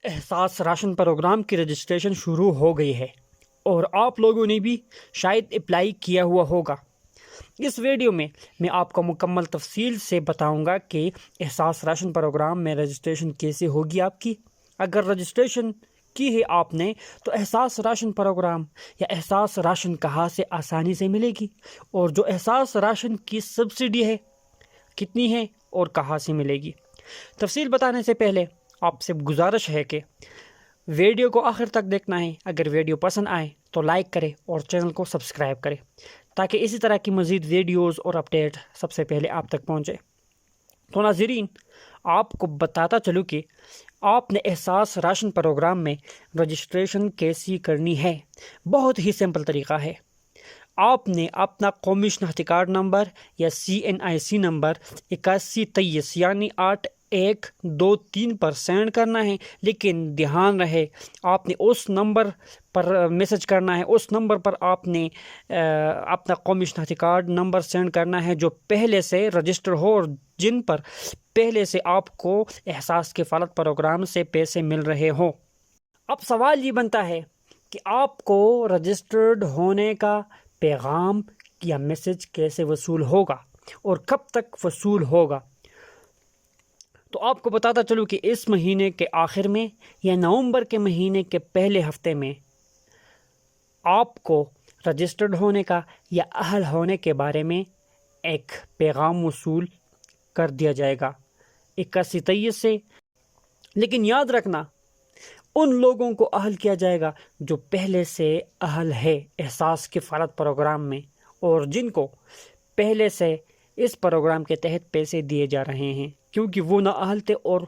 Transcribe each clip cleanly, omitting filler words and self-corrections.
احساس ration programme کی registration شروع ہو گئی ہے اور آپ لوگوں نے بھی شاید اپلائی کیا ہوا ہوگا۔ اس ویڈیو میں آپ کو مکمل تفصیل سے بتاؤں گا کہ احساس راشن پروگرام میں رجسٹریشن کیسے ہوگی آپ کی۔ اگر رجسٹریشن کی ہے آپ نے تو احساس راشن پروگرام یا احساس راشن کہاں سے آسانی سے ملے گی، اور جو احساس راشن کی سبسڈی ہے کتنی ہے اور کہاں سے ملے گی۔ تفصیل بتانے سے پہلے آپ سے گزارش ہے کہ ویڈیو کو آخر تک دیکھنا ہے۔ اگر ویڈیو پسند آئے تو لائک کرے اور چینل کو سبسکرائب کرے تاکہ اسی طرح کی مزید ویڈیوز اور اپڈیٹ سب سے پہلے آپ تک پہنچے۔ تو ناظرین، آپ کو بتاتا چلوں کہ آپ نے احساس راشن پروگرام میں رجسٹریشن کیسی کرنی ہے۔ بہت ہی سمپل طریقہ ہے۔ آپ نے اپنا قومی شناختی کارڈ نمبر یا CNIC نمبر 8123 یعنی 8123 پر سینڈ کرنا ہے، لیکن دھیان رہے آپ نے اس نمبر پر میسج کرنا ہے، اس نمبر پر آپ نے اپنا قومی شناختی کارڈ نمبر سینڈ کرنا ہے جو پہلے سے رجسٹر ہو اور جن پر پہلے سے آپ کو احساس کفالت پروگرام سے پیسے مل رہے ہوں۔ اب سوال یہ بنتا ہے کہ آپ کو رجسٹرڈ ہونے کا پیغام یا میسج کیسے وصول ہوگا اور کب تک وصول ہوگا۔ تو آپ کو بتاتا چلوں کہ اس مہینے کے آخر میں یا نومبر کے مہینے کے پہلے ہفتے میں آپ کو رجسٹرڈ ہونے کا یا اہل ہونے کے بارے میں ایک پیغام وصول کر دیا جائے گا 8123 سے۔ لیکن یاد رکھنا، ان لوگوں کو اہل کیا جائے گا جو پہلے سے اہل ہے احساس کفالت پروگرام میں، اور جن کو پہلے سے اس پروگرام کے تحت پیسے دیے جا رہے ہیں، کیونکہ وہ نااہل تھے اور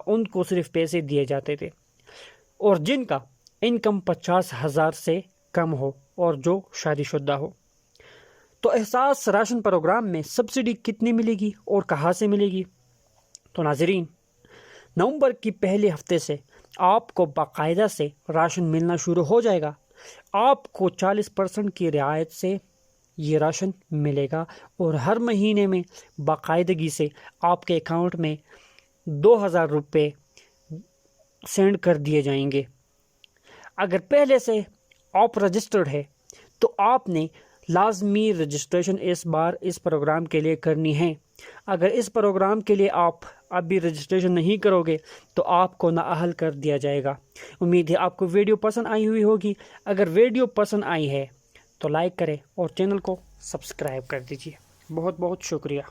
ان کو صرف پیسے دیے جاتے تھے، اور جن کا انکم 50,000 سے کم ہو اور جو شادی شدہ ہو۔ تو احساس راشن پروگرام میں سبسڈی کتنی ملے گی اور کہاں سے ملے گی؟ تو ناظرین، نومبر کی پہلے ہفتے سے آپ کو باقاعدہ سے راشن ملنا شروع ہو جائے گا۔ آپ کو 40% کی رعایت سے یہ راشن ملے گا، اور ہر مہینے میں باقاعدگی سے آپ کے اکاؤنٹ میں 2,000 روپے سینڈ کر دیے جائیں گے۔ اگر پہلے سے آپ رجسٹرڈ ہے تو آپ نے لازمی رجسٹریشن اس بار اس پروگرام کے لیے کرنی ہے۔ اگر اس پروگرام کے لیے آپ ابھی رجسٹریشن نہیں کرو گے تو آپ کو نااہل کر دیا جائے گا۔ امید ہے آپ کو ویڈیو پسند آئی ہوئی ہوگی۔ اگر ویڈیو پسند آئی ہے تو لائک کریں اور چینل کو سبسکرائب کر دیجیے۔ بہت بہت شکریہ۔